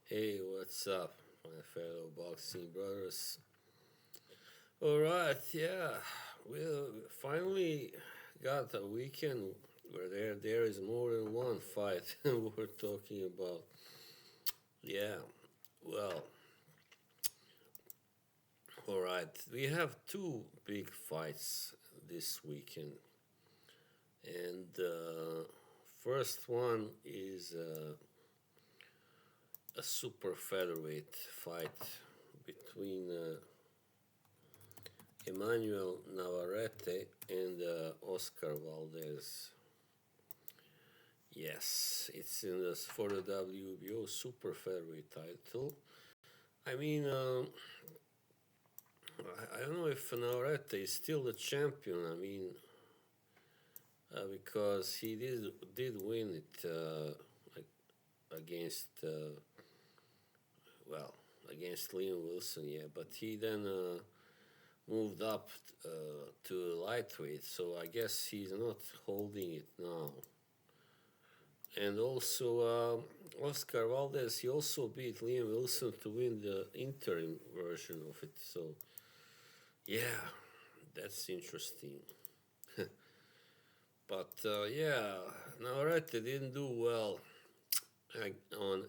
Hey, what's up, my fellow boxing brothers? All right, yeah, we finally got a weekend where there is more than one fight we're talking about. Yeah, well, all right, we have two big fights this weekend, and first one is a super featherweight fight between Emmanuel Navarrete and Oscar Valdez. Yes, it's in the for the WBO super featherweight title. I mean, I don't know if Navarrete is still the champion. I mean, because he did win it against well against Liam Wilson, yeah, but he then moved up to lightweight, so I guess he's not holding it now. And also, Oscar Valdez, he also beat Liam Wilson to win the interim version of it. So, yeah, that's interesting. But yeah, Navarrete didn't do well on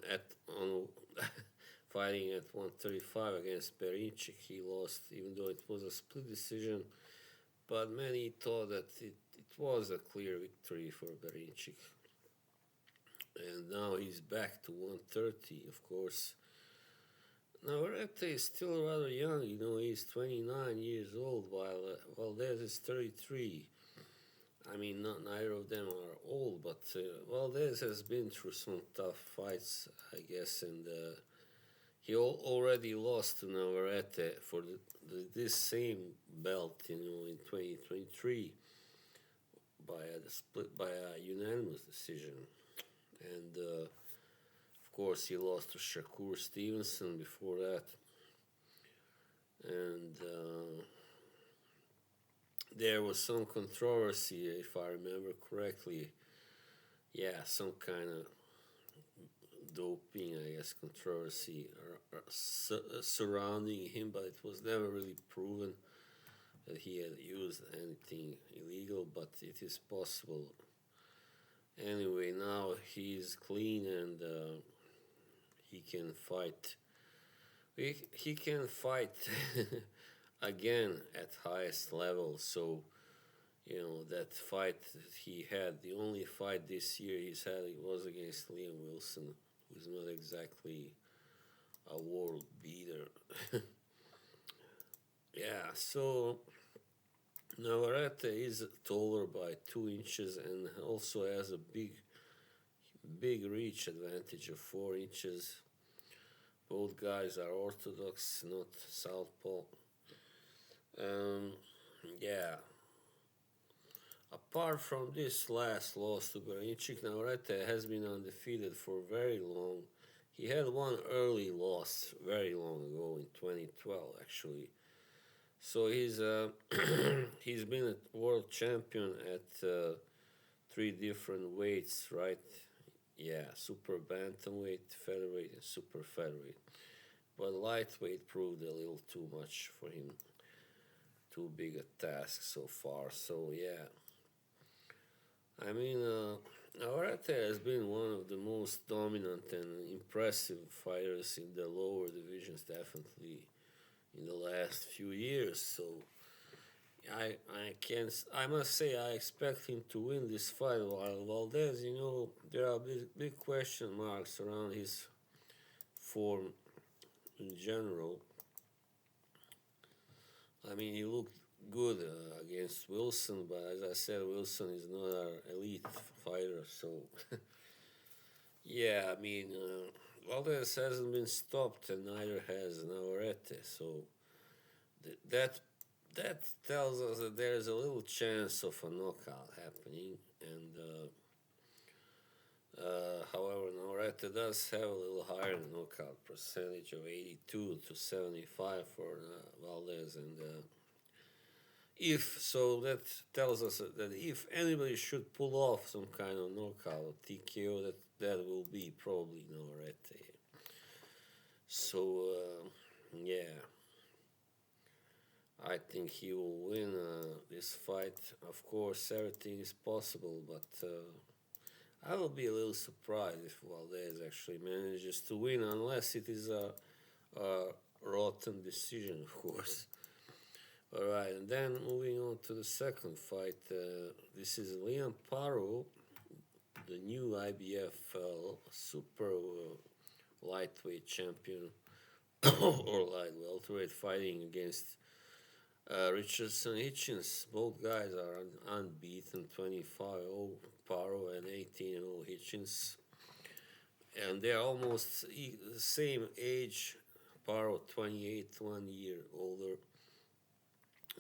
fighting at 135 against Berinchik. He lost, even though it was a split decision. But many thought that it was a clear victory for Berinchik. And now he's back to 130, of course. Navarrete is still rather young, he's 29 years old, while Valdez is 33. I mean, neither of them are old, but Valdez has been through some tough fights, I guess, and he already lost to Navarrete for this same belt, in 2023 by a unanimous decision. And of course, he lost to Shakur Stevenson before that. And there was some controversy, if I remember correctly. Yeah, some kind of doping, I guess, controversy surrounding him, but it was never really proven that he had used anything illegal, but it is possible. Anyway, now he's clean and he can fight. He can fight again at highest level. So that fight that he had, the only fight this year he's had, it was against Liam Wilson, who's not exactly a world beater. Yeah, so Navarrete is taller by 2 inches and also has a big reach advantage of 4 inches. Both guys are orthodox, not southpaw. Um, yeah. Apart from this last loss to Berinchik, Navarrete has been undefeated for very long. He had one early loss very long ago in 2012, actually. So he's been a world champion at three different weights, right? Yeah, super bantamweight, featherweight, and super featherweight. But lightweight proved a little too much for him. Too big a task so far. So yeah, I mean, Navarrete has been one of the most dominant and impressive fighters in the lower divisions, definitely in the last few years. So I must say I expect him to win this fight. While Valdez, there are big question marks around his form in general. I mean, he looked good against Wilson, but as I said, Wilson is not an elite fighter. So, yeah, I mean, Valdez hasn't been stopped, and neither has Navarrete. So that that tells us that there is a little chance of a knockout happening. And however, Navarrete does have a little higher knockout percentage of 82 to 75 for Valdez, and if so, that tells us that if anybody should pull off some kind of knockout TKO, that will be probably Navarrete. So yeah, I think he will win this fight. Of course, everything is possible, but I will be a little surprised if Valdez actually manages to win, unless it is a rotten decision, of course. All right, and then moving on to the second fight. This is Liam Paro, the new IBF super lightweight champion or light welterweight, fighting against Richardson Hitchins. Both guys are unbeaten, 25-0 Paro and 18-0 Hitchins. And they're almost the same age. Paro 28, 1 year older.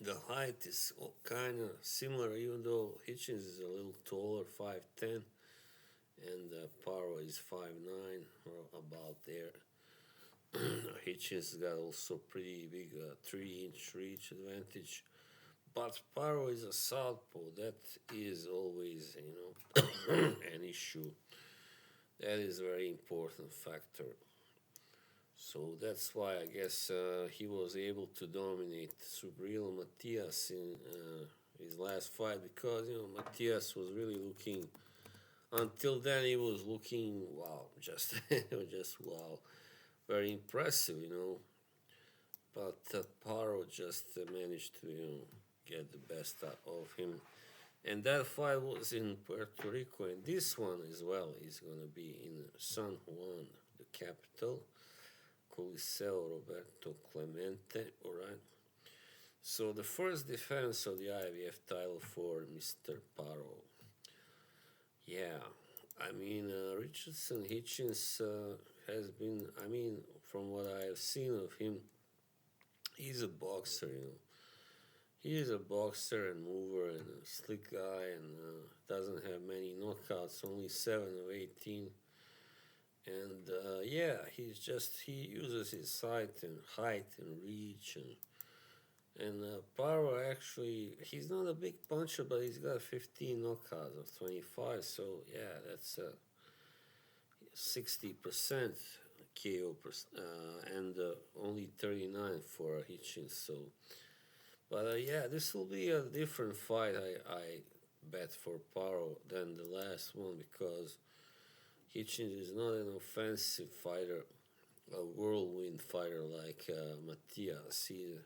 The height is kind of similar, even though Hitchins is a little taller, 5'10", and Paro is 5'9", or about there. Hitchens got also pretty big 3-inch reach advantage. But Paro is a southpaw. That is always, an issue. That is a very important factor. So that's why I guess he was able to dominate Subriel Matias in his last fight, because Matias was really looking. Until then, he was looking wow, just just wow, very impressive. But Paro just managed to get the best out of him, and that fight was in Puerto Rico, and this one as well is gonna be in San Juan, the capital. Coliseo Roberto Clemente, alright? So the first defense of the IBF title for Mr. Paro. Yeah, I mean, Richardson Hitchins has been, from what I have seen of him, he's a boxer. He is a boxer and mover and a slick guy, and doesn't have many knockouts, only 7 of 18. And yeah, he uses his height and reach, and Paro actually, he's not a big puncher, but he's got 15 knockouts of 25. So yeah, that's 60% KO and only 39 for Hitchins. So, but yeah, this will be a different fight. I bet for Paro than the last one, because Hitchins is not an offensive fighter, a whirlwind fighter like Matias. He's,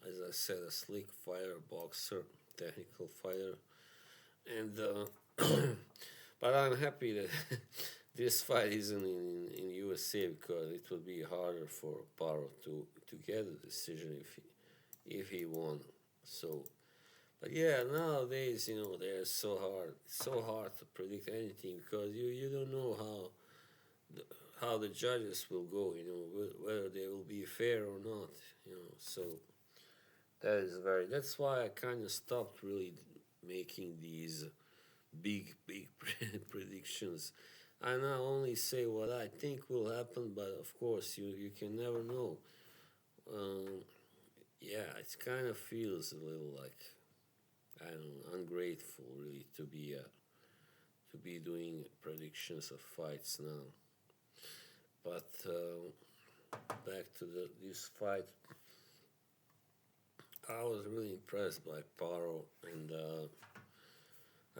as I said, a slick fighter, boxer, technical fighter. And but I'm happy that this fight isn't in USA, because it would be harder for Paro to get a decision if he won. So, but yeah, nowadays, they're so hard to predict anything, because you don't know how the judges will go, whether they will be fair or not. So that's why I kind of stopped really making these big predictions. I now only say what I think will happen, but of course you can never know. Um, yeah, it kind of feels a little like, I don't know, ungrateful really to be doing predictions of fights now. But back to this fight, I was really impressed by Paro, and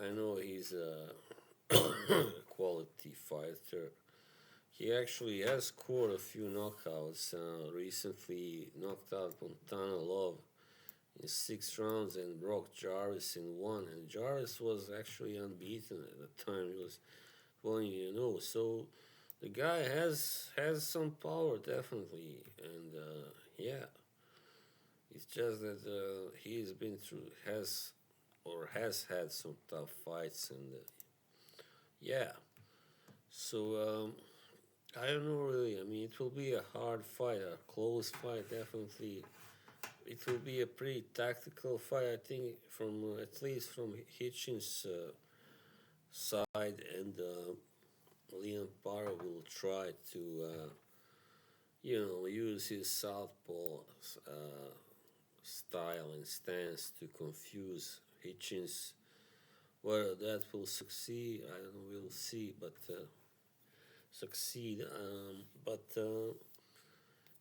I know he's a quality fighter. He actually has scored a few knockouts. Recently knocked out Montana Love in 6 rounds, and Brock Jarvis in 1. And Jarvis was actually unbeaten at the time. He was 20-0. So the guy has some power, definitely. And yeah, it's just that he's been through has had some tough fights, and yeah. So I don't know really. I mean, it will be a hard fight, a close fight, definitely. It will be a pretty tactical fight, I think, from at least from Hitchins' side, and Leon Paro will try to, use his southpaw style and stance to confuse Hitchins. Whether that will succeed, I don't know. We'll see, but succeed. But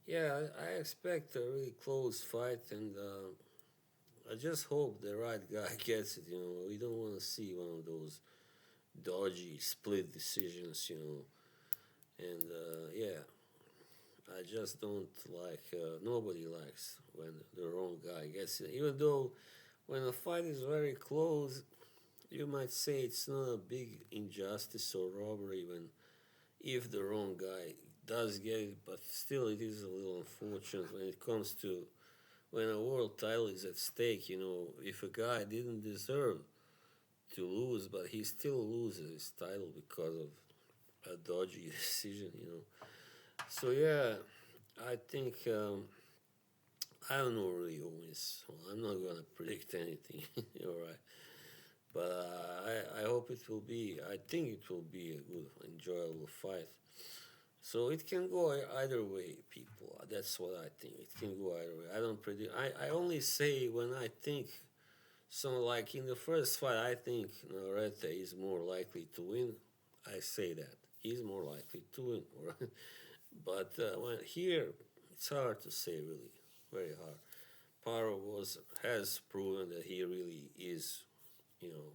Yeah, I expect a really close fight, and I just hope the right guy gets it. We don't want to see one of those dodgy split decisions. And yeah, I just don't like. Nobody likes when the wrong guy gets it. Even though when a fight is very close, you might say it's not a big injustice or robbery when if the wrong guy does get it, but still it is a little unfortunate when it comes to when a world title is at stake. If a guy didn't deserve to lose, but he still loses his title because of a dodgy decision. So yeah, I think I don't know really who wins. Well, I'm not gonna predict anything. All right, but I hope it will be. I think it will be a good, enjoyable fight. So it can go either way, people. That's what I think. It can go either way. I don't predict. I only say when I think. So, like in the first fight, I think Navarrete is more likely to win. I say that he's more likely to win. But when here, it's hard to say. Really, very hard. Paro has proven that he really is, you know,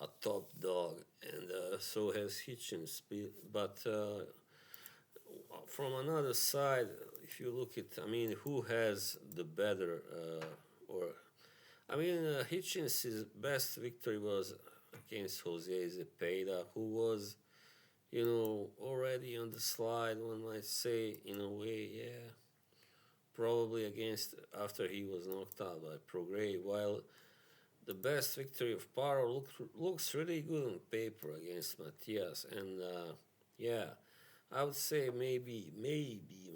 a top dog, and so has Hitchins. But from another side, if you look at, I mean, who has the better, or I mean, Hitchens' best victory was against Jose Zepeda, who was, already on the slide, one might say, in a way, yeah, probably against after he was knocked out by Prograis, while the best victory of Paro looks really good on paper against Matias, and yeah, I would say maybe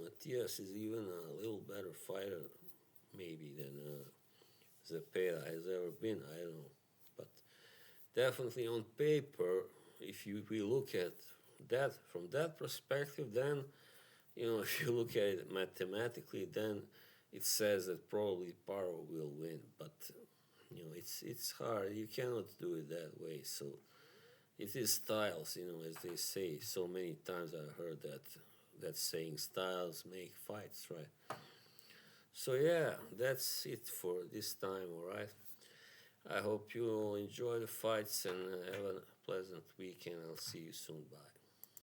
Matias is even a little better fighter, maybe than Zepeda has ever been. I don't know, but definitely on paper, if we look at that from that perspective, then if you look at it mathematically, then it says that probably Paro will win. But it's hard. You cannot do it that way. So it is styles, as they say. So many times I heard that saying, styles make fights, right? So yeah, that's it for this time. All right. I hope you all enjoy the fights and have a pleasant weekend. I'll see you soon. Bye.